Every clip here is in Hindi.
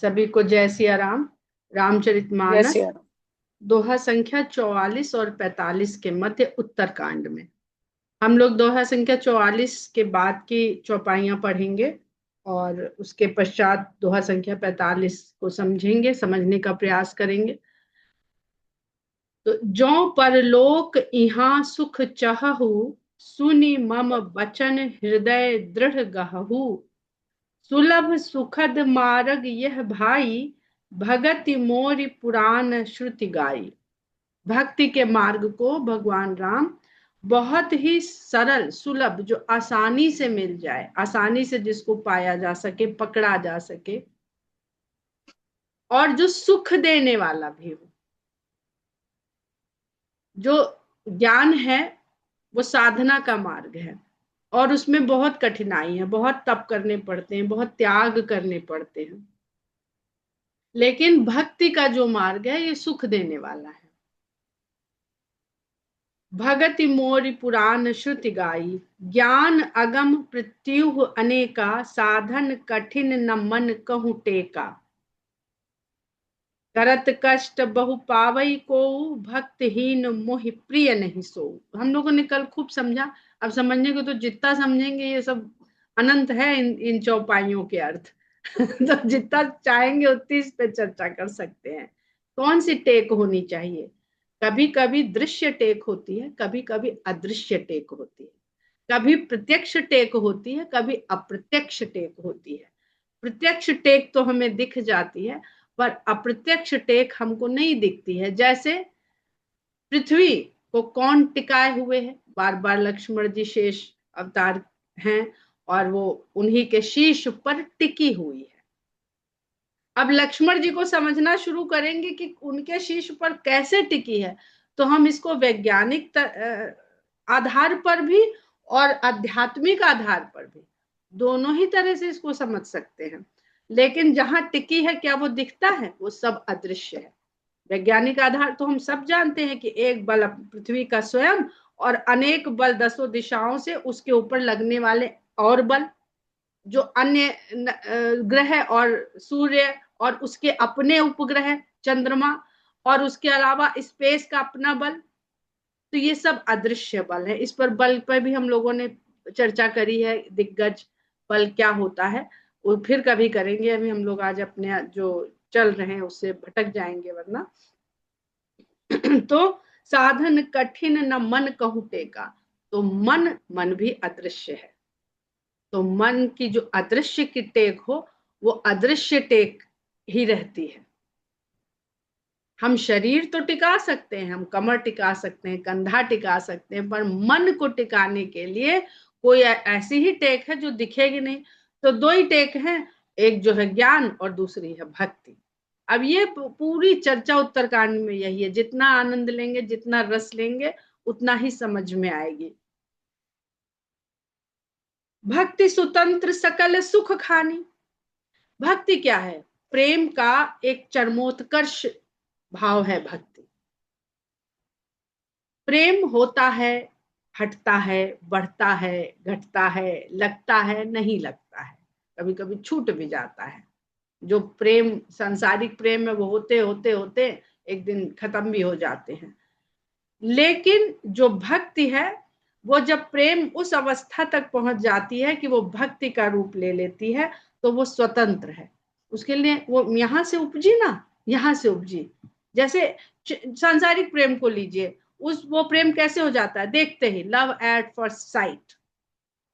सभी को जय सिया राम। जय रामचरितमानस सिया राम। दोहा संख्या 44 और 45 के मध्य उत्तरकांड में हम लोग दोहा संख्या 44 के बाद की चौपाइयां पढ़ेंगे और उसके पश्चात दोहा संख्या 45 को समझेंगे, समझने का प्रयास करेंगे। तो जौ परलोक इहाँ सुख चहहु, सुनि मम बचन हृदय दृढ़ गहहु। सुलभ सुखद मार्ग यह भाई, भगति मोरि पुराण श्रुति गाई। भक्ति के मार्ग को भगवान राम बहुत ही सरल सुलभ, जो आसानी से मिल जाए, आसानी से जिसको पाया जा सके, पकड़ा जा सके, और जो सुख देने वाला भी हो। जो ज्ञान है वो साधना का मार्ग है और उसमें बहुत कठिनाई है, बहुत तप करने पड़ते हैं, बहुत त्याग करने पड़ते हैं। लेकिन भक्ति का जो मार्ग है ये सुख देने वाला है। भगति मोरि पुराण श्रुति गाई, ज्ञान अगम प्रत्युह अनेका, साधन कठिन न मन कहूँ टेका। करत कष्ट बहु पावई को, भक्तहीन मोहि प्रिय नहीं सो। हम लोगों ने कल खूब समझा। अब समझने को तो जितना समझेंगे ये सब अनंत है, इन चौपाइयों के अर्थ। तो जितना चाहेंगे उतनी इस पे चर्चा कर सकते हैं। कौन सी टेक होनी चाहिए? कभी कभी दृश्य टेक होती है, कभी कभी अदृश्य टेक होती है, कभी प्रत्यक्ष टेक होती है, कभी अप्रत्यक्ष टेक होती है। प्रत्यक्ष टेक तो हमें दिख जाती है, पर अप्रत्यक्ष टेक हमको नहीं दिखती है। जैसे पृथ्वी को कौन टिकाए हुए है? बार बार लक्ष्मण जी शेष अवतार हैं और वो उन्हीं के शीश पर टिकी हुई है। अब लक्ष्मण जी को समझना शुरू करेंगे कि उनके शीश पर कैसे टिकी है, तो हम इसको वैज्ञानिक आधार पर भी और आध्यात्मिक आधार पर भी, दोनों ही तरह से इसको समझ सकते हैं। लेकिन जहां टिकी है, क्या वो दिखता है? वो सब अदृश्य है। वैज्ञानिक आधार तो हम सब जानते हैं कि एक बल पृथ्वी का स्वयं, और अनेक बल दसों दिशाओं से उसके ऊपर लगने वाले और बल, जो अन्य ग्रह और सूर्य और उसके अपने उपग्रह चंद्रमा, और उसके अलावा स्पेस का अपना बल। तो ये सब अदृश्य बल है। इस पर बल पर भी हम लोगों ने चर्चा करी है, दिग्गज बल क्या होता है वो फिर कभी करेंगे। अभी हम लोग आज अपने जो चल रहे हैं उससे भटक जाएंगे वरना। तो साधन कठिन न मन कहूँ टेका। तो मन भी अदृश्य है। तो मन की जो अदृश्य की टेक हो, वो अदृश्य टेक ही रहती है। हम शरीर तो टिका सकते हैं, हम कमर टिका सकते हैं, कंधा टिका सकते हैं, पर मन को टिकाने के लिए कोई ऐसी ही टेक है जो दिखेगी नहीं। तो दो ही टेक हैं, एक जो है ज्ञान और दूसरी है भक्ति। अब ये पूरी चर्चा उत्तरकांड में यही है। जितना आनंद लेंगे, जितना रस लेंगे, उतना ही समझ में आएगी। भक्ति स्वतंत्र सकल सुख खानी। भक्ति क्या है? प्रेम का एक चरमोत्कर्ष भाव है भक्ति। प्रेम होता है, हटता है, बढ़ता है, घटता है, लगता है, नहीं लगता है, कभी कभी छूट भी जाता है। जो प्रेम सांसारिक प्रेम है वो होते होते होते एक दिन खत्म भी हो जाते हैं। लेकिन जो भक्ति है, वो जब प्रेम उस अवस्था तक पहुंच जाती है कि वो भक्ति का रूप ले लेती है, तो वो स्वतंत्र है। उसके लिए वो यहां से उपजी ना, यहां से उपजी। जैसे सांसारिक प्रेम को लीजिए, उस वो प्रेम कैसे हो जाता है? देखते ही, लव एट फर्स्ट साइट,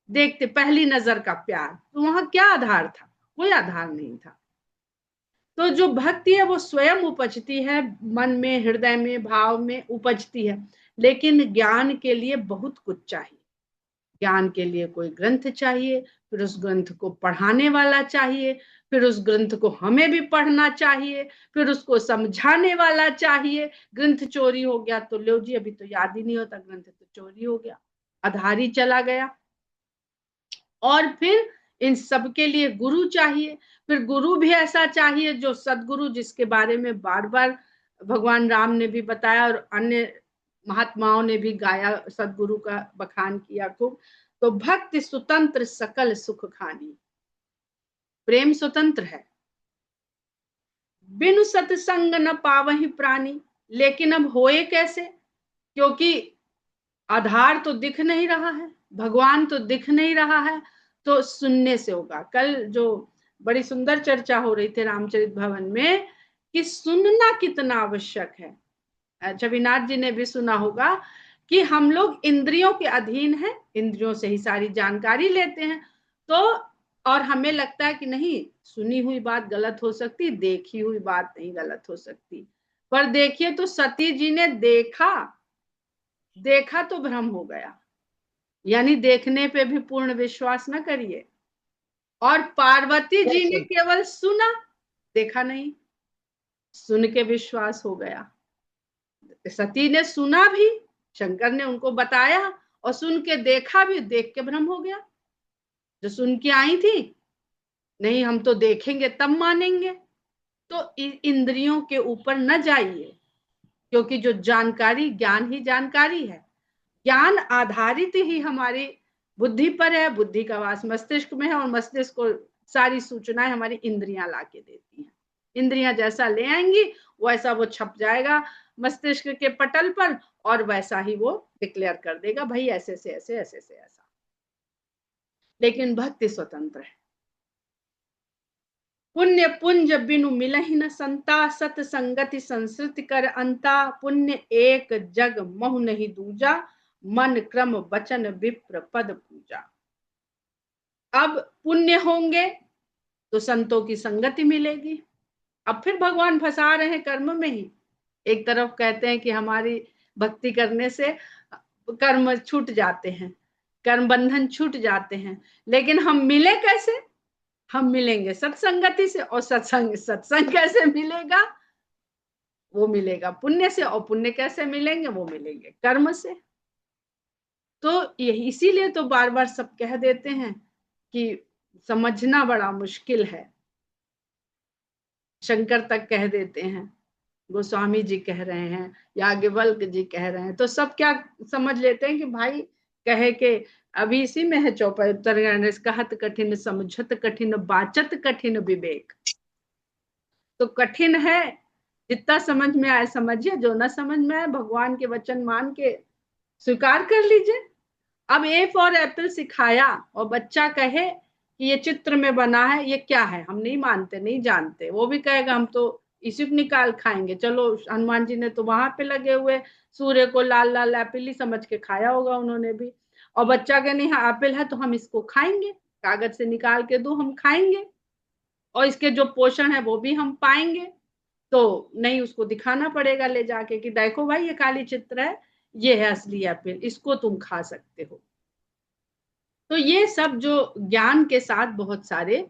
देखते पहली नजर का प्यार। तो वहां क्या आधार था? कोई आधार नहीं था। तो जो भक्ति है वो स्वयं उपजती है, मन में, हृदय में, भाव में उपजती है। लेकिन ज्ञान के लिए बहुत कुछ चाहिए। ज्ञान के लिए कोई ग्रंथ चाहिए, फिर उस ग्रंथ को पढ़ाने वाला चाहिए, फिर उस ग्रंथ को हमें भी पढ़ना चाहिए, फिर उसको समझाने वाला चाहिए। ग्रंथ चोरी हो गया तो लो जी, अभी तो याद ही नहीं होता, ग्रंथ तो चोरी हो गया, आधार ही चला गया। और फिर इन सब के लिए गुरु चाहिए। फिर गुरु भी ऐसा चाहिए जो सदगुरु, जिसके बारे में बार बार भगवान राम ने भी बताया और अन्य महात्माओं ने भी गाया, सदगुरु का बखान किया खूब। तो भक्ति स्वतंत्र सकल सुख खानी। प्रेम स्वतंत्र है, बिनु सत्संग न पावहि प्राणी। लेकिन अब होए कैसे, क्योंकि आधार तो दिख नहीं रहा है, भगवान तो दिख नहीं रहा है, तो सुनने से होगा। कल जो बड़ी सुंदर चर्चा हो रही थी रामचरित भवन में कि सुनना कितना आवश्यक है। छविनाथ जी ने भी सुना होगा कि हम लोग इंद्रियों के अधीन हैं, इंद्रियों से ही सारी जानकारी लेते हैं। तो और हमें लगता है कि नहीं, सुनी हुई बात गलत हो सकती, देखी हुई बात नहीं गलत हो सकती। पर देखिए तो सती जी ने देखा, देखा तो भ्रम हो गया, यानी देखने पे भी पूर्ण विश्वास न करिए। और पार्वती जी ने केवल सुना, देखा नहीं, सुन के विश्वास हो गया। सती ने सुना भी, शंकर ने उनको बताया, और सुन के देखा भी, देख के भ्रम हो गया। जो सुन के आई थी, नहीं हम तो देखेंगे तब मानेंगे। तो इंद्रियों के ऊपर न जाइए, क्योंकि जो जानकारी, ज्ञान ही जानकारी है। ज्ञान आधारित ही हमारी बुद्धि पर है, बुद्धि का वास मस्तिष्क में है, और मस्तिष्क को सारी सूचनाएं हमारी इंद्रियां लाके देती हैं। इंद्रियां जैसा ले आएंगी वैसा वो छप जाएगा मस्तिष्क के पटल पर, और वैसा ही वो डिक्लेयर कर देगा, भाई ऐसे से ऐसे, ऐसे से ऐसा। लेकिन भक्ति स्वतंत्र है। पुण्य पुंज बिनु मिलहि न संता, सत संगति संसृति कर अंता। पुण्य एक जग महु नहीं दूजा, मन क्रम वचन विप्र पद पूजा। अब पुण्य होंगे तो संतों की संगति मिलेगी। अब फिर भगवान फंसा रहे हैं कर्म में ही। एक तरफ कहते हैं कि हमारी भक्ति करने से कर्म छूट जाते हैं, कर्म बंधन छूट जाते हैं, लेकिन हम मिले कैसे? हम मिलेंगे सत्संगति से, और सत्संग कैसे मिलेगा? वो मिलेगा पुण्य से, और पुण्य कैसे मिलेंगे? वो मिलेंगे कर्म से। तो यही, इसीलिए तो बार बार सब कह देते हैं कि समझना बड़ा मुश्किल है। शंकर तक कह देते हैं, गोस्वामी जी कह रहे हैं, याज्ञवल्क्य जी कह रहे हैं, तो सब क्या समझ लेते हैं कि भाई कहे के अभी इसी में है चौपाई उत्तर, कहत कठिन समझत कठिन बाचत कठिन विवेक। तो कठिन है, जितना समझ में आए समझिए, जो ना समझ में आए भगवान के वचन मान के स्वीकार कर लीजिए। अब ए फॉर एप्पल सिखाया और बच्चा कहे कि ये चित्र में बना है, ये क्या है, हम नहीं मानते, नहीं जानते, वो भी कहेगा हम तो इसी को निकाल खाएंगे। चलो हनुमान जी ने तो वहां पे लगे हुए सूर्य को लाल लाल एप्पल ही समझ के खाया होगा उन्होंने भी। और बच्चा कहे नहीं हाँ एप्पल है तो हम इसको खाएंगे, कागज से निकाल के दो हम खाएंगे, और इसके जो पोषण है वो भी हम पाएंगे। तो नहीं, उसको दिखाना पड़ेगा ले जाके कि देखो भाई ये काली चित्र है, ये है असली एप्पल, इसको तुम खा सकते हो। तो ये सब जो ज्ञान के साथ बहुत सारे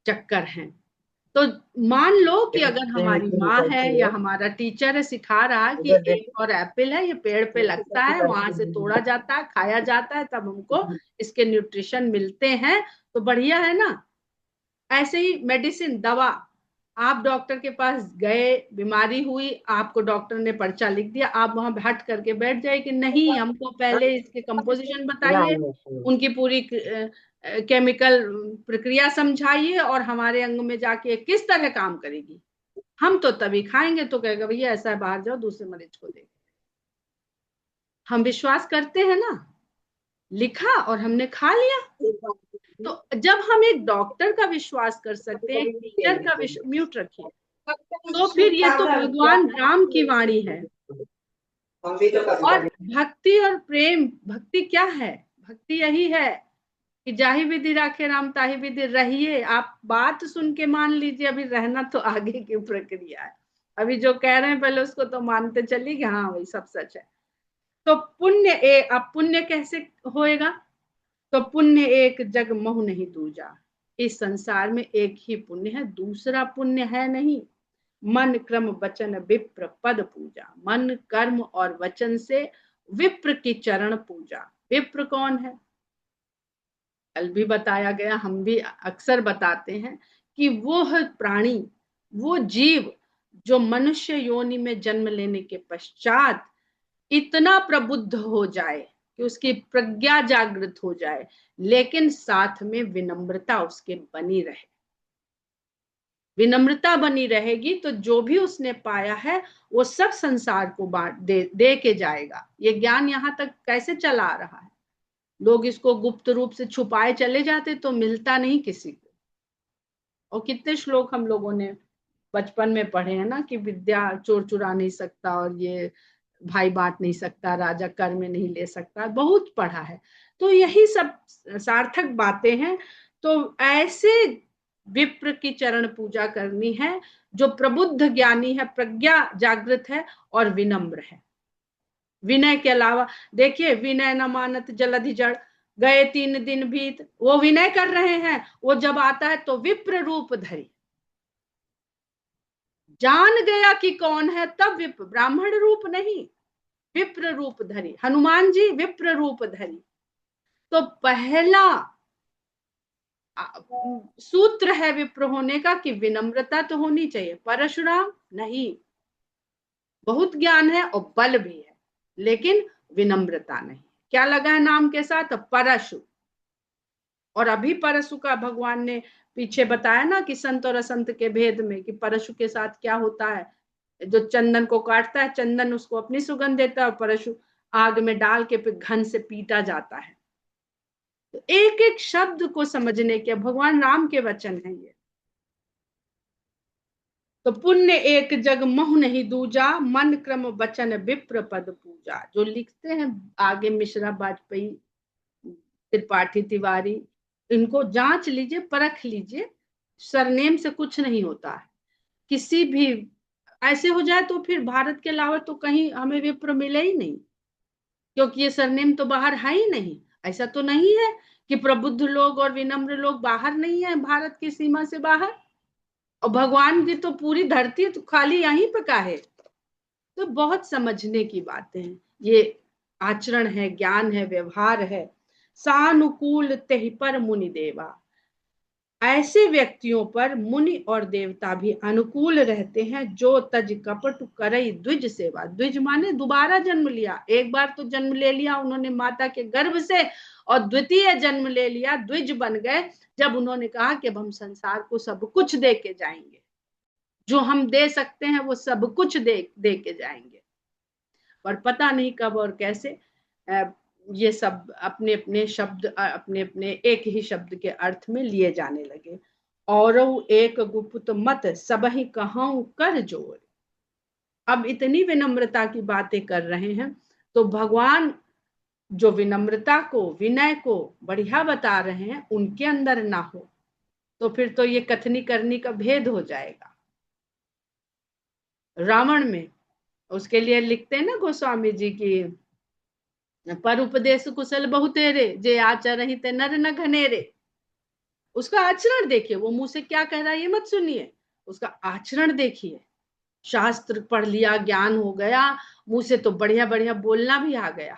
चक्कर हैं। तो मान लो कि अगर हमारी माँ है या हमारा टीचर है सिखा रहा है कि एक और एप्पल है, ये पेड़ पे लगता है, वहां से तोड़ा जाता है, खाया जाता है, तब हमको इसके न्यूट्रिशन मिलते हैं, तो बढ़िया है ना। ऐसे ही मेडिसिन, दवा, आप डॉक्टर के पास गए, बीमारी हुई, आपको डॉक्टर ने पर्चा लिख दिया, आप वहां हट करके बैठ जाए कि नहीं हमको पहले इसके कंपोजिशन बताइए, उनकी पूरी केमिकल प्रक्रिया समझाइए, और हमारे अंग में जाके किस तरह काम करेगी, हम तो तभी खाएंगे। तो कहेगा भैया ऐसा है बाहर जाओ दूसरे मरीज को दे। हम विश्वास करते हैं ना, लिखा और हमने खा लिया। तो जब हम एक डॉक्टर का विश्वास कर सकते हैं, एक टीचर का म्यूट रखिए, तो फिर ये तो भगवान राम की वाणी है। और भक्ति और प्रेम, भक्ति क्या है? भक्ति यही है कि जाहि विधि राखे राम ताहि विधि रहिए। आप बात सुन के मान लीजिए, अभी रहना तो आगे की प्रक्रिया है। अभी जो कह रहे हैं पहले उसको तो मानते चलिए कि हाँ वही सब सच है। तो पुण्य अब पुण्य कैसे होएगा? तो पुण्य एक जग महु नहीं दूजा। इस संसार में एक ही पुण्य है, दूसरा पुण्य है नहीं। मन क्रम वचन विप्र पद पूजा, मन कर्म और वचन से विप्र की चरण पूजा। विप्र कौन है? कल भी बताया गया, हम भी अक्सर बताते हैं कि वो है प्राणी, वो जीव जो मनुष्य योनि में जन्म लेने के पश्चात इतना प्रबुद्ध हो जाए कि उसकी प्रज्ञा जागृत हो जाए, लेकिन साथ में विनम्रता उसके बनी रहे। विनम्रता बनी रहेगी तो जो भी उसने पाया है वो सब संसार को बांट दे के जाएगा। ये ज्ञान यहाँ तक कैसे चला आ रहा है, लोग इसको गुप्त रूप से छुपाए चले जाते तो मिलता नहीं किसी को। और कितने श्लोक हम लोगों ने बचपन में पढ़े हैं ना, कि विद्या चोर चुरा नहीं सकता, और ये भाई बांट नहीं सकता, राजा कर में नहीं ले सकता, बहुत पढ़ा है। तो यही सब सार्थक बातें हैं। तो ऐसे विप्र की चरण पूजा करनी है जो प्रबुद्ध ज्ञानी है, प्रज्ञा जागृत है और विनम्र है। विनय के अलावा देखिए, विनय न मानत जलधि जड़, गए 3 दिन बीत, वो विनय कर रहे हैं, वो जब आता है तो विप्र रूप धरी, जान गया कि कौन है तब विप्र, ब्राह्मण रूप नहीं, विप्र रूप धरी, हनुमान जी विप्र रूप धरी। तो पहला सूत्र है विप्र होने का कि विनम्रता तो होनी चाहिए। परशुराम नहीं, बहुत ज्ञान है और बल भी है, लेकिन विनम्रता नहीं। क्या लगा है नाम के साथ? परशु। और अभी परशु का भगवान ने पीछे बताया ना कि संत और असंत के भेद में, कि परशु के साथ क्या होता है, जो चंदन को काटता है, चंदन उसको अपनी सुगंध देता है, और परशु आग में डाल के फिर घन से पीटा जाता है। तो एक एक शब्द को समझने के, भगवान राम के वचन है ये। तो पुण्य एक जग महु नहीं दूजा, मन क्रम वचन विप्र पद पूजा। जो लिखते हैं आगे मिश्रा, वाजपेयी, त्रिपाठी, तिवारी, इनको जांच लीजिए, परख लीजिए, सरनेम से कुछ नहीं होता है। किसी भी ऐसे हो जाए तो फिर भारत के अलावा तो कहीं हमें विप्र मिले ही नहीं, क्योंकि ये सरनेम तो बाहर है ही नहीं। ऐसा तो नहीं है कि प्रबुद्ध लोग और विनम्र लोग बाहर नहीं है, भारत की सीमा से बाहर। और भगवान की तो पूरी धरती तो खाली यहीं पे का है। तो बहुत समझने की बातें हैं ये। आचरण है, ज्ञान है, व्यवहार है। सानुकूल तेहि पर मुनि देवा, ऐसे व्यक्तियों पर मुनि और देवता भी अनुकूल रहते हैं, जो तज कपट करई द्विज सेवा। द्विज माने दोबारा जन्म लिया, एक बार तो जन्म ले लिया उन्होंने माता के गर्भ से, और द्वितीय जन्म ले लिया, द्विज बन गए, जब उन्होंने कहा कि अब हम संसार को सब कुछ दे के जाएंगे, जो हम दे सकते हैं वो सब कुछ दे के जाएंगे। पर पता नहीं कब और कैसे ये सब अपने अपने शब्द, अपने अपने एक ही शब्द के अर्थ में लिए जाने लगे। और एक गुप्त मत सब ही कहाऊं कर जोर। अब इतनी विनम्रता की बातें कर रहे हैं, तो भगवान जो विनम्रता को, विनय को बढ़िया बता रहे हैं, उनके अंदर ना हो तो फिर तो ये कथनी करनी का भेद हो जाएगा। रावण में उसके लिए लिखते हैं ना गोस्वामी जी की, पर उपदेश कुशल बहुतेरे, जे आचरहि ते नर न घनेरे। उसका आचरण देखिए, वो मुंह से क्या कह रहा है ये मत सुनिए, उसका आचरण देखिए। शास्त्र पढ़ लिया, ज्ञान हो गया, मुंह से तो बढ़िया बढ़िया बोलना भी आ गया,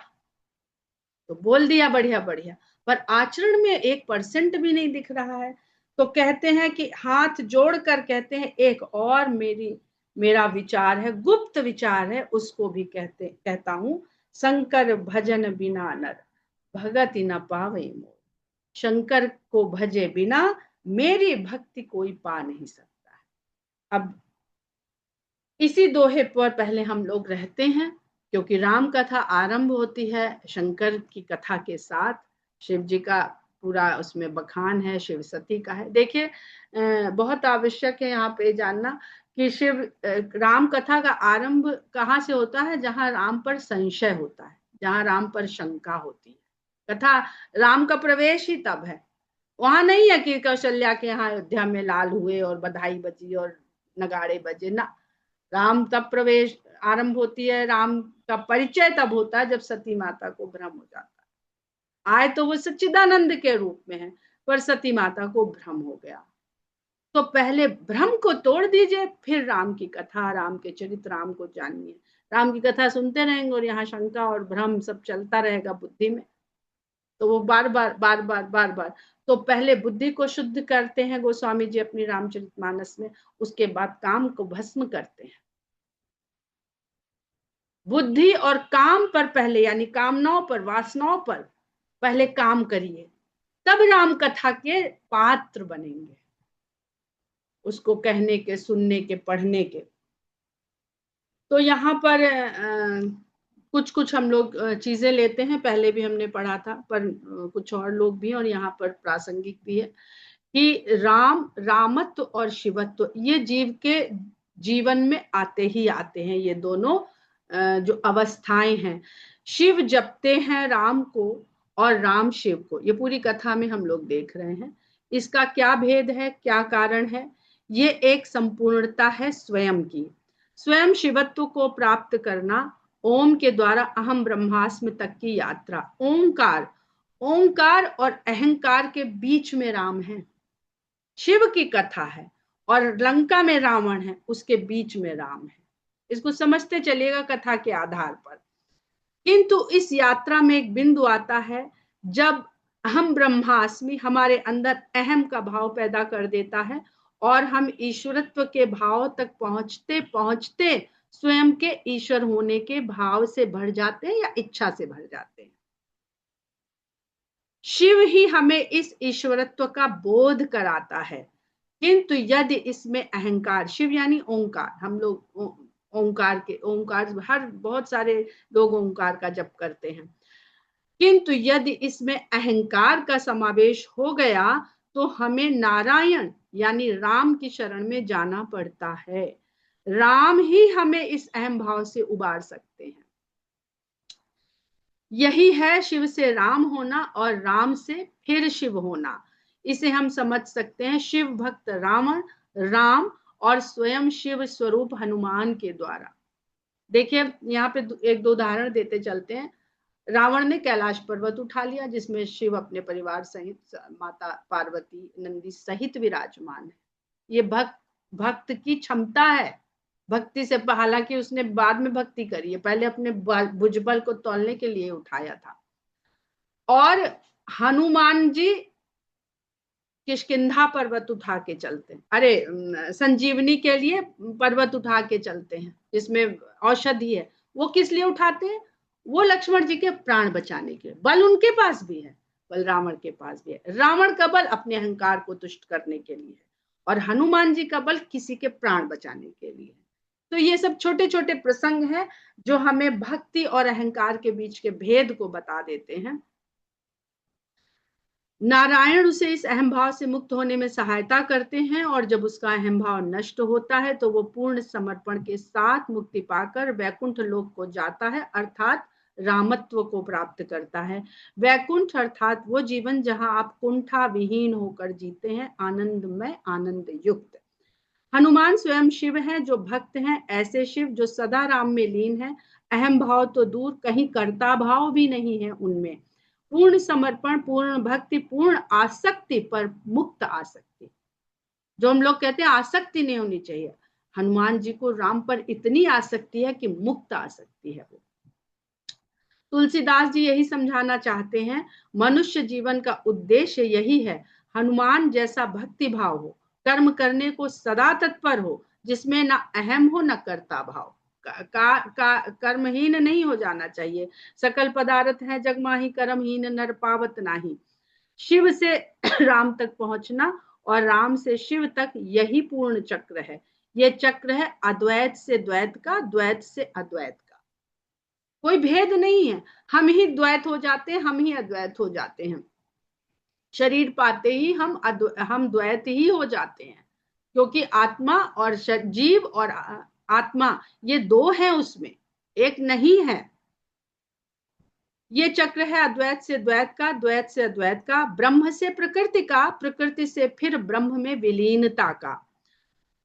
तो बोल दिया बढ़िया बढ़िया, पर आचरण में 1% भी नहीं दिख रहा है। तो कहते हैं कि हाथ जोड़कर कहते हैं, एक और मेरा विचार है, गुप्त विचार है, उसको भी कहता हूं। शंकर भजन बिना नर भगति न पावे मोर। शंकर को भजे बिना मेरी भक्ति कोई पा नहीं सकता है। अब इसी दोहे पर पहले हम लोग रहते हैं, क्योंकि राम कथा आरंभ होती है शंकर की कथा के साथ। शिव जी का पूरा उसमें बखान है, शिव सती का है। देखिए बहुत आवश्यक है यहाँ पे जानना कि शिव राम कथा का आरंभ कहाँ से होता है? जहाँ राम पर संशय होता है, जहाँ राम पर शंका होती है। कथा राम का प्रवेश ही तब है, वहां नहीं है कि कौशल्या के यहाँ अयोध्या में लाल हुए और बधाई बजी और नगाड़े बजे ना। राम तब प्रवेश आरंभ होती है, राम का परिचय तब होता है जब सती माता को भ्रम हो जाता है। आए तो वो सच्चिदानंद के रूप में है, पर सती माता को भ्रम हो गया। तो पहले भ्रम को तोड़ दीजिए, फिर राम की कथा, राम के चरित्र, राम को जानिए। राम की कथा सुनते रहेंगे और यहाँ शंका और भ्रम सब चलता रहेगा बुद्धि में, तो वो बार बार बार बार बार बार। तो पहले बुद्धि को शुद्ध करते हैं गोस्वामी जी अपनी रामचरितमानस में, उसके बाद काम को भस्म करते हैं। बुद्धि और काम पर पहले, यानी कामनाओं पर, वासनाओं पर पहले काम करिए, तब राम कथा के पात्र बनेंगे। उसको कहने के, सुनने के, पढ़ने के। तो यहाँ पर कुछ कुछ हम लोग चीजें लेते हैं, पहले भी हमने पढ़ा था, पर कुछ और लोग भी, और यहाँ पर प्रासंगिक भी है कि रामत्व और शिवत्व ये जीव के जीवन में आते ही आते हैं। ये दोनों जो अवस्थाएं हैं, शिव जपते हैं राम को और राम शिव को, ये पूरी कथा में हम लोग देख रहे हैं। इसका क्या भेद है, क्या कारण है? ये एक संपूर्णता है स्वयं की। स्वयं शिवत्व को प्राप्त करना, ओम के द्वारा अहम ब्रह्मास्मि तक की यात्रा। ओंकार, ओंकार और अहंकार के बीच में राम है। शिव की कथा है और लंका में रावण है, उसके बीच में राम है। इसको समझते चलिएगा कथा के आधार पर। किंतु इस यात्रा में एक बिंदु आता है जब हम ब्रह्मास्मि हमारे अंदर अहम का भाव पैदा कर देता है और हम ईश्वरत्व के भाव तक पहुंचते पहुंचते स्वयं के ईश्वर होने के भाव से भर जाते हैं या इच्छा से भर जाते हैं। शिव ही हमें इस ईश्वरत्व का बोध कराता है। किंतु यदि इसमें अहंकार, शिव यानी ओंकार, हम लोग ओंकार के, ओंकार हर बहुत सारे लोग ओंकार का जप करते हैं, किंतु यदि इसमें अहंकार का समावेश हो गया तो हमें नारायण यानी राम की शरण में जाना पड़ता है। राम ही हमें इस अहम भाव से उबार सकते हैं। यही है शिव से राम होना और राम से फिर शिव होना। इसे हम समझ सकते हैं शिव भक्त रावण, राम और स्वयं शिव स्वरूप हनुमान के द्वारा। देखिए यहाँ पे एक दो उदाहरण देते चलते हैं। रावण ने कैलाश पर्वत उठा लिया जिसमें शिव अपने परिवार सहित, माता पार्वती, नंदी सहित विराजमान है। ये भक्त की क्षमता है। भक्ति से, हालांकि उसने बाद में भक्ति करी है, पहले अपने भुजबल को तौलने के लिए उठाया था। और हनुमान जी किष्किंधा पर्वत उठा के चलते हैं, अरे संजीवनी के लिए पर्वत उठा के चलते हैं जिसमें औषधि है। वो किस लिए उठाते हैं? वो लक्ष्मण जी के प्राण बचाने के। बल उनके पास भी है, बल रावण के पास भी है। रावण का बल अपने अहंकार को तुष्ट करने के लिए है और हनुमान जी का बल किसी के प्राण बचाने के लिए है। तो ये सब छोटे छोटे प्रसंग हैं जो हमें भक्ति और अहंकार के बीच के भेद को बता देते हैं। नारायण उसे इस अहम भाव से मुक्त होने में सहायता करते हैं और जब उसका अहम भाव नष्ट होता है तो वो पूर्ण समर्पण के साथ मुक्ति पाकर वैकुंठ लोक को जाता है, अर्थात रामत्व को प्राप्त करता है। वैकुंठ अर्थात वो जीवन जहां आप कुंठा विहीन होकर जीते हैं, आनंदमय, आनंद युक्त। हनुमान स्वयं शिव हैं जो भक्त हैं, ऐसे शिव जो सदा राम में लीन है। अहम भाव तो दूर, कहीं कर्ता भाव भी नहीं है उनमें। पूर्ण समर्पण, पूर्ण भक्ति, पूर्ण आसक्ति पर मुक्त आसक्ति, जो हम लोग कहते हैं आसक्ति नहीं होनी चाहिए, हनुमान जी को राम पर इतनी आसक्ति है कि मुक्त आसक्ति है वो। तुलसीदास जी यही समझाना चाहते हैं, मनुष्य जीवन का उद्देश्य यही है, हनुमान जैसा भक्ति भाव हो, कर्म करने को सदा तत्पर हो, जिसमें ना अहम हो न कर्ता भाव। कर्महीन नहीं हो जाना चाहिए। सकल पदार्थ है जग माही, कर्महीन नर पावत नाही। शिव से राम तक पहुंचना और राम से शिव तक, यही पूर्ण चक्र है। ये चक्र है अद्वैत से द्वैत का, द्वैत से अद्वैत का। कोई भेद नहीं है, हम ही द्वैत हो जाते हैं, हम ही अद्वैत हो जाते हैं। शरीर पाते ही हम द्वैत ही हो जाते हैं, क्योंकि आत्मा और जीव और आत्मा ये दो हैं, उसमें एक नहीं है। ये चक्र है अद्वैत से द्वैत का, द्वैत से अद्वैत का, ब्रह्म से प्रकृति का, प्रकृति से फिर ब्रह्म में विलीनता का।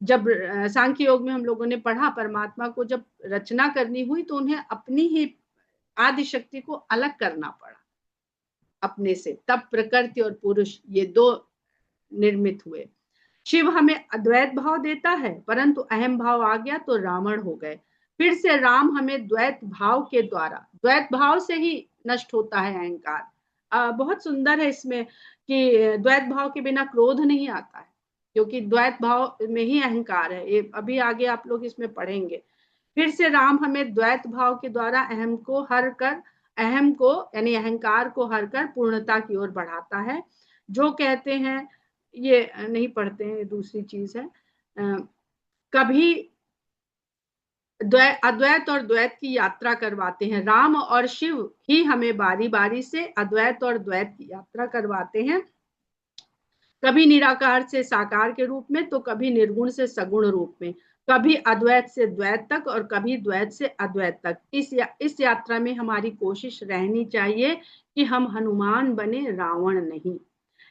जब सांख्य योग में हम लोगों ने पढ़ा, परमात्मा को जब रचना करनी हुई तो उन्हें अपनी ही आदि शक्ति को अलग करना पड़ा अपने से, तब प्रकृति और पुरुष ये दो निर्मित हुए। शिव हमें अद्वैत भाव देता है, परंतु अहम भाव आ गया तो रावण हो गए। फिर से राम हमें द्वैत भाव के द्वारा, द्वैत भाव से ही नष्ट होता है अहंकार। बहुत सुंदर है इसमें कि द्वैत भाव के बिना क्रोध नहीं आता है, क्योंकि द्वैत भाव में ही अहंकार है। ये अभी आगे आप लोग इसमें पढ़ेंगे। फिर से राम हमें द्वैत भाव के द्वारा अहम को हर कर, अहम को यानी अहंकार को हर कर पूर्णता की ओर बढ़ाता है। जो कहते हैं, ये नहीं पढ़ते हैं, दूसरी चीज है। कभी अद्वैत और द्वैत की यात्रा करवाते हैं। राम और शिव ही हमें बारी बारी से अद्वैत और द्वैत की यात्रा करवाते हैं, कभी निराकार से साकार के रूप में, तो कभी निर्गुण से सगुण रूप में, कभी अद्वैत से द्वैत तक और कभी द्वैत से अद्वैत तक। इस यात्रा में हमारी कोशिश रहनी चाहिए कि हम हनुमान बने, रावण नहीं।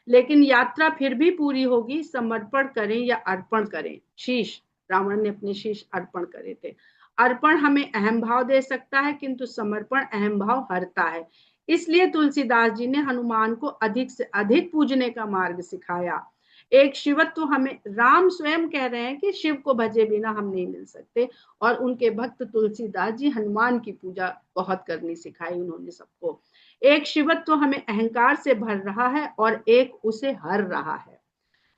लेकिन यात्रा फिर भी पूरी होगी, समर्पण करें या अर्पण करें। शीश, रावण ने अपने शीश अर्पण करे थे। अर्पण हमें अहम भाव दे सकता है, किंतु समर्पण अहम भाव हरता है। इसलिए तुलसीदास जी ने हनुमान को अधिक से अधिक पूजने का मार्ग सिखाया। एक शिवत्व हमें, राम स्वयं कह रहे हैं कि शिव को भजे बिना हम नहीं मिल सकते, और उनके भक्त तुलसीदास जी हनुमान की पूजा बहुत करनी सिखाई उन्होंने सबको। एक शिवत्व हमें अहंकार से भर रहा है और एक उसे हर रहा है।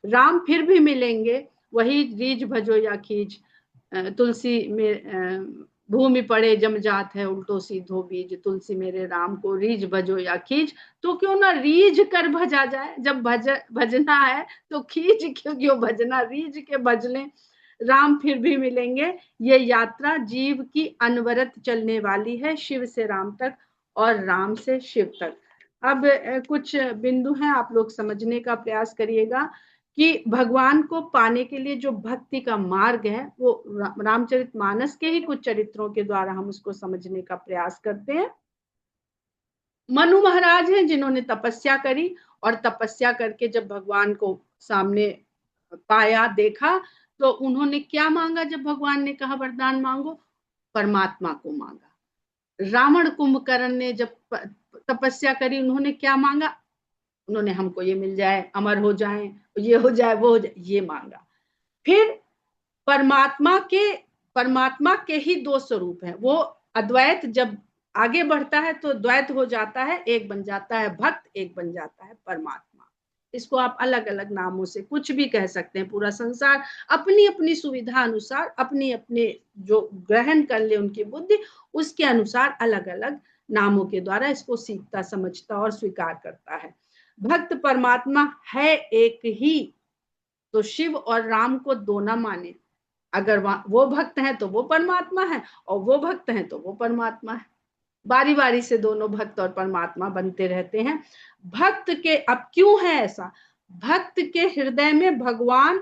राम फिर भी मिलेंगे, वही रीझ भजो या खींच, तुलसी में भूमि पड़े जमजात है, उल्टो सीधो बीज, तुलसी मेरे राम को रीझ भजो या खींच। तो क्यों ना रीझ कर भजा जाए, जब भजना है तो खींच क्यों भजना, रीझ के भज लें। राम फिर भी मिलेंगे, ये यात्रा जीव की अनवरत चलने वाली है, शिव से राम तक और राम से शिव तक। अब कुछ बिंदु हैं, आप लोग समझने का प्रयास करिएगा कि भगवान को पाने के लिए जो भक्ति का मार्ग है, वो रामचरितमानस के ही कुछ चरित्रों के द्वारा हम उसको समझने का प्रयास करते हैं। मनु महाराज हैं जिन्होंने तपस्या करी, और तपस्या करके जब भगवान को सामने पाया, देखा, तो उन्होंने क्या मांगा? जब भगवान ने कहा वरदान मांगो, परमात्मा को मांगा। रावण कुंभकर्ण ने जब तपस्या करी, उन्होंने क्या मांगा? उन्होंने हमको ये मिल जाए, अमर हो जाए, ये हो जाए, वो हो जाए, ये मांगा। फिर परमात्मा के ही दो स्वरूप हैं। वो अद्वैत जब आगे बढ़ता है तो द्वैत हो जाता है, एक बन जाता है भक्त, एक बन जाता है परमात्मा। इसको आप अलग अलग नामों से कुछ भी कह सकते हैं। पूरा संसार अपनी अपनी सुविधा अनुसार, अपनी अपने जो ग्रहण कर ले उनकी बुद्धि, उसके अनुसार अलग अलग नामों के द्वारा इसको सीखता, समझता और स्वीकार करता है। भक्त परमात्मा है एक ही, तो शिव और राम को दो ना माने। अगर वो भक्त हैं तो वो परमात्मा है, और वो भक्त हैं तो वो परमात्मा है। बारी बारी से दोनों भक्त और परमात्मा बनते रहते हैं। भक्त के, अब क्यों है ऐसा? भक्त के हृदय में भगवान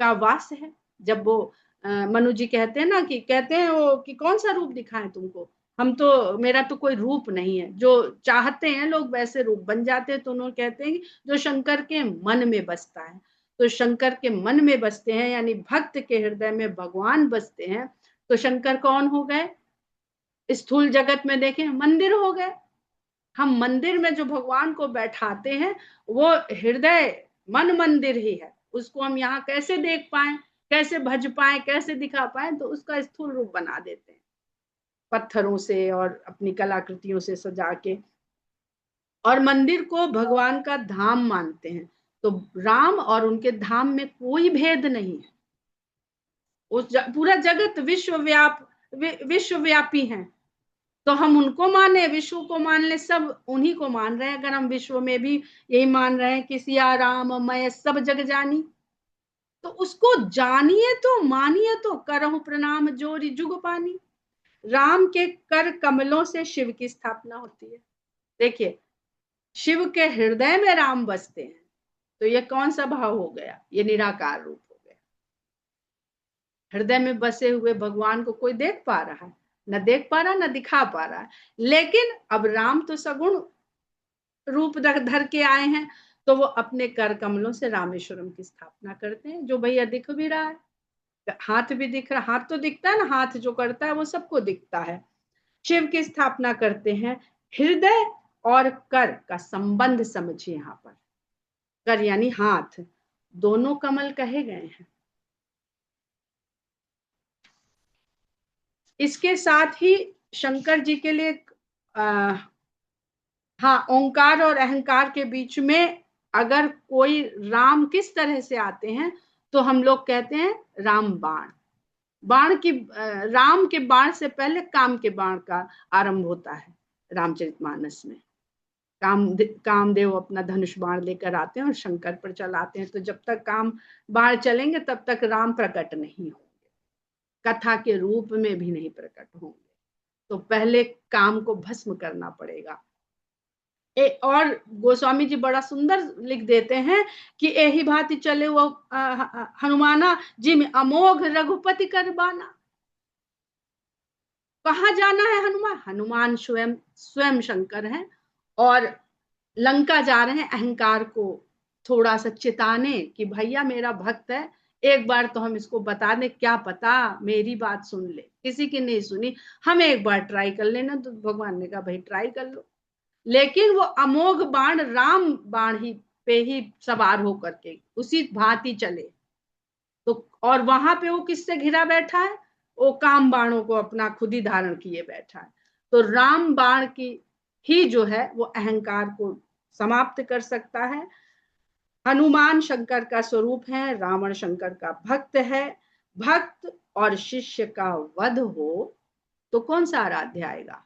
का वास है। जब वो मनु जी कहते हैं ना, कि कहते हैं वो कि कौन सा रूप दिखाएं तुमको, हम तो, मेरा तो कोई रूप नहीं है। जो चाहते हैं लोग वैसे रूप बन जाते हैं। तो उन्होंने कहते हैं जो शंकर के मन में बसता है, तो शंकर के मन में बसते हैं, यानी भक्त के हृदय में भगवान बसते हैं। तो शंकर कौन हो गए? स्थूल जगत में देखें, मंदिर हो गए। हम मंदिर में जो भगवान को बैठाते हैं, वो हृदय मन मंदिर ही है। उसको हम यहाँ कैसे देख पाए, कैसे भज पाए, कैसे दिखा पाए, तो उसका स्थूल रूप बना देते हैं पत्थरों से और अपनी कलाकृतियों से सजा के, और मंदिर को भगवान का धाम मानते हैं। तो राम और उनके धाम में कोई भेद नहीं है। पूरा जगत विश्वव्यापी है, तो हम उनको माने, विश्व को मान ले, सब उन्हीं को मान रहे हैं। अगर हम विश्व में भी यही मान रहे हैं कि सिया राम मैं सब जग जानी, तो उसको जानिए तो मानिए तो, करहु प्रणाम जोरी जुग पानी। राम के कर कमलों से शिव की स्थापना होती है। देखिए, शिव के हृदय में राम बसते हैं, तो ये कौन सा भाव हो गया? ये निराकार रूप हो गया। हृदय में बसे हुए भगवान को कोई देख पा रहा है? न देख पा रहा, न दिखा पा रहा है। लेकिन अब राम तो सगुण रूप धर के आए हैं, तो वो अपने कर कमलों से रामेश्वरम की स्थापना करते हैं, जो भैया दिख भी रहा है। हाथ भी दिख रहा, हाथ तो दिखता है ना, हाथ जो करता है वो सबको दिखता है। शिव की स्थापना करते हैं। हृदय और कर का संबंध समझिए। यहाँ पर कर यानी हाथ, दोनों कमल कहे गए हैं। इसके साथ ही शंकर जी के लिए हाँ, ओंकार और अहंकार के बीच में अगर कोई राम किस तरह से आते हैं, तो हम लोग कहते हैं राम बाण। बाण की राम के बाण से पहले काम के बाण का आरंभ होता है रामचरितमानस में। कामदेव अपना धनुष बाण लेकर आते हैं और शंकर पर चलाते हैं। तो जब तक काम बाण चलेंगे तब तक राम प्रकट नहीं होंगे, कथा के रूप में भी नहीं प्रकट होंगे। तो पहले काम को भस्म करना पड़ेगा। और गोस्वामी जी बड़ा सुंदर लिख देते हैं कि यही भांति चले वो हनुमाना जी में अमोघ रघुपति करबाना। कहाँ जाना है हनुमान? हनुमान स्वयं स्वयं शंकर हैं और लंका जा रहे हैं अहंकार को थोड़ा सा चिताने कि भैया मेरा भक्त है, एक बार तो हम इसको बता दें, क्या पता मेरी बात सुन ले। किसी की नहीं सुनी, हम एक बार ट्राई कर लेना। तो भगवान ने कहा भाई ट्राई कर लो। लेकिन वो अमोघ बाण राम बाण ही पे ही सवार होकर के उसी भांति चले। तो और वहां पे वो किससे घिरा बैठा है? वो काम बाणों को अपना खुद ही धारण किए बैठा है। तो राम बाण की ही जो है वो अहंकार को समाप्त कर सकता है। हनुमान शंकर का स्वरूप है, रावण शंकर का भक्त है। भक्त और शिष्य का वध हो तो कौन सा आराध्य आएगा?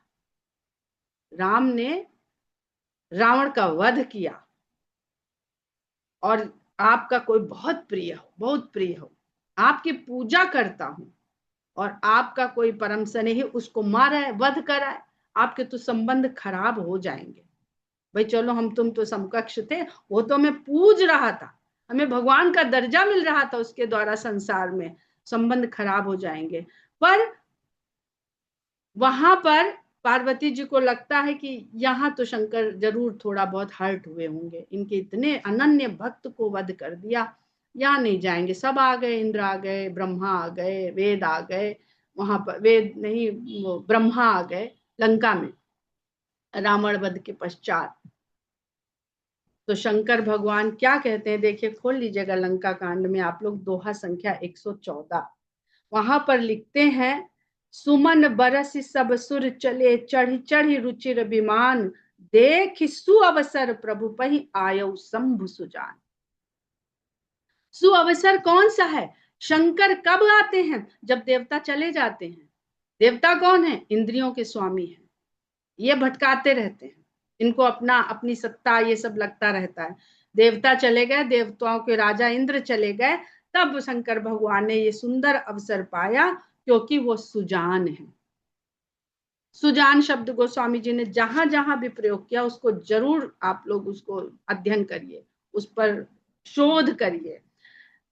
राम ने रावण का वध किया और आपका कोई बहुत प्रिय हो, बहुत प्रिय हो, आपकी पूजा करता हूं और आपका कोई परम स्नेही उसको मारा है, वध करा है, आपके तो संबंध खराब हो जाएंगे। भाई चलो हम तुम तो समकक्ष थे, वो तो हमें पूज रहा था, हमें भगवान का दर्जा मिल रहा था उसके द्वारा संसार में, संबंध खराब हो जाएंगे। पर वहां पर पार्वती जी को लगता है कि यहाँ तो शंकर जरूर थोड़ा बहुत हर्ट हुए होंगे, इनके इतने अनन्य भक्त को वध कर दिया, यहाँ नहीं जाएंगे। सब आ गए, इंद्र आ गए, ब्रह्मा आ गए, वेद आ गए, वहां पर वेद नहीं वो ब्रह्मा आ गए लंका में रावण वध के पश्चात। तो शंकर भगवान क्या कहते हैं, देखिए खोल लीजिएगा लंका कांड में आप लोग, दोहा संख्या 114। वहां पर लिखते हैं, सुमन बरस सब सुर चले, चढ़ी चढ़ी रुचिर विमान, देख सुअवसर प्रभु पहि आयौ शंभु सुजान। सुअवसर कौन सा है? शंकर कब आते हैं? जब देवता चले जाते हैं। देवता कौन है? इंद्रियों के स्वामी हैं, ये भटकाते रहते हैं, इनको अपना अपनी सत्ता ये सब लगता रहता है। देवता चले गए, देवताओं के राजा इंद्र चले गए, तब शंकर भगवान ने ये सुंदर अवसर पाया, क्योंकि वो सुजान है। सुजान शब्द गोस्वामी जी ने जहां जहां भी प्रयोग किया उसको जरूर आप लोग उसको अध्ययन करिए, उस पर शोध करिए।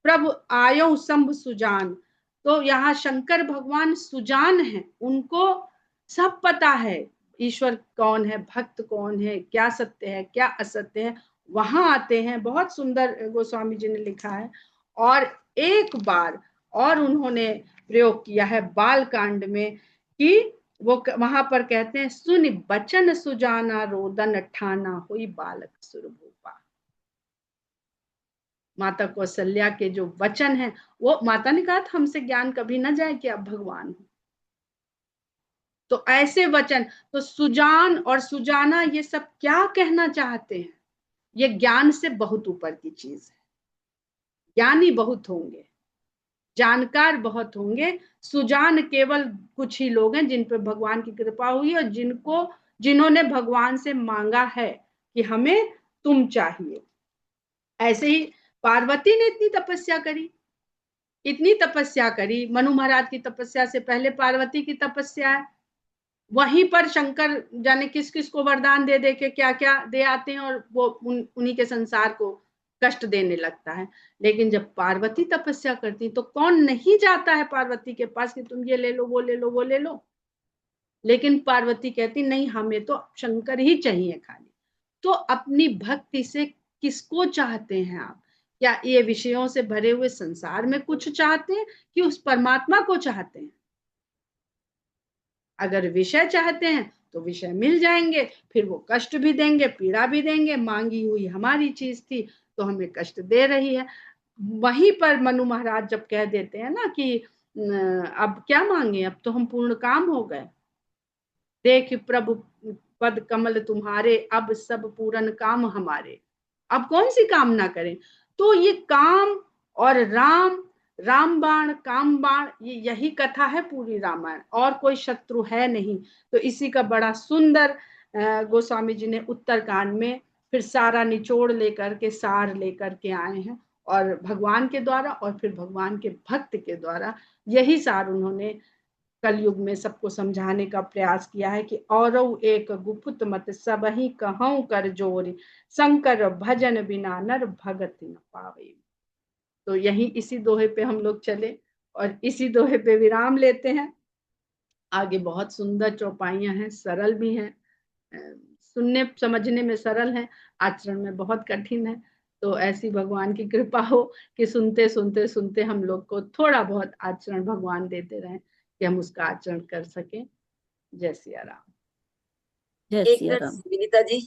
प्रभु आयो शंभु सुजान, तो यहाँ शंकर भगवान सुजान हैं, उनको सब पता है ईश्वर कौन है, भक्त कौन है, क्या सत्य है क्या असत्य है, वहां आते हैं। बहुत सुंदर गोस्वामी जी ने लिखा है। और एक बार और उन्होंने प्रयोग किया है बाल कांड में कि वो वहां पर कहते हैं, सुन बचन सुजाना रोदन ठाना हुई बालक सुरभूपा। माता कौशल्या के जो वचन है, वो माता ने कहा था हमसे ज्ञान कभी ना जाए कि आप भगवान हो। तो ऐसे वचन, तो सुजान और सुजाना ये सब क्या कहना चाहते हैं? ये ज्ञान से बहुत ऊपर की चीज है। ज्ञानी बहुत होंगे, जानकार बहुत होंगे, सुजान केवल कुछ ही लोग हैं जिन पर भगवान की कृपा हुई और जिन्होंने भगवान से मांगा है कि हमें तुम चाहिए। ऐसे ही पार्वती ने इतनी तपस्या करी, इतनी तपस्या करी, मनु महाराज की तपस्या से पहले पार्वती की तपस्या है। वहीं पर शंकर जाने किस किस को वरदान दे दे के क्या क्या दे आते हैं और वो उन्हीं के संसार को कष्ट देने लगता है। लेकिन जब पार्वती तपस्या करती तो कौन नहीं जाता है पार्वती के पास कि तुम ये ले लो, वो ले लो, वो ले लो। लेकिन पार्वती कहती नहीं, हमें तो शंकर ही चाहिए खाली। तो अपनी भक्ति से किसको चाहते हैं आप? क्या ये विषयों से भरे हुए संसार में कुछ चाहते हैं कि उस परमात्मा को चाहते हैं? अगर विषय चाहते हैं तो विषय मिल जाएंगे, फिर वो कष्ट भी देंगे, पीड़ा भी देंगे, मांगी हुई हमारी चीज थी तो हमें कष्ट दे रही है। वहीं पर मनु महाराज जब कह देते हैं ना कि अब क्या मांगे, अब तो हम पूर्ण काम हो गए, देख प्रभु पद कमल तुम्हारे, अब सब पूर्ण काम हमारे, अब कौन सी कामना करें। तो ये काम और राम बाण काम बाण, यही कथा है पूरी रामायण, और कोई शत्रु है नहीं। तो इसी का बड़ा सुंदर गोस्वामी जी ने उत्तरकांड में फिर सारा निचोड़ लेकर के, सार लेकर के आए हैं, और भगवान के द्वारा और फिर भगवान के भक्त के द्वारा यही सार उन्होंने कलयुग में सबको समझाने का प्रयास किया है कि औरौ एक गुफुत मत सबहि कहऊँ कर जोरी, शंकर भजन बिना नर भगत न पावे। तो यही इसी दोहे पे हम लोग चले और इसी दोहे पे विराम लेते हैं। आगे बहुत सुंदर चौपाइयां हैं, सरल भी हैं, सुनने समझने में सरल है, आचरण में बहुत कठिन है। तो ऐसी भगवान की कृपा हो कि सुनते सुनते सुनते हम लोग को थोड़ा बहुत आचरण भगवान देते रहें कि हम उसका आचरण कर सकें। जय सिया राम। जय एक सिया मिनट राम। विनीता जी,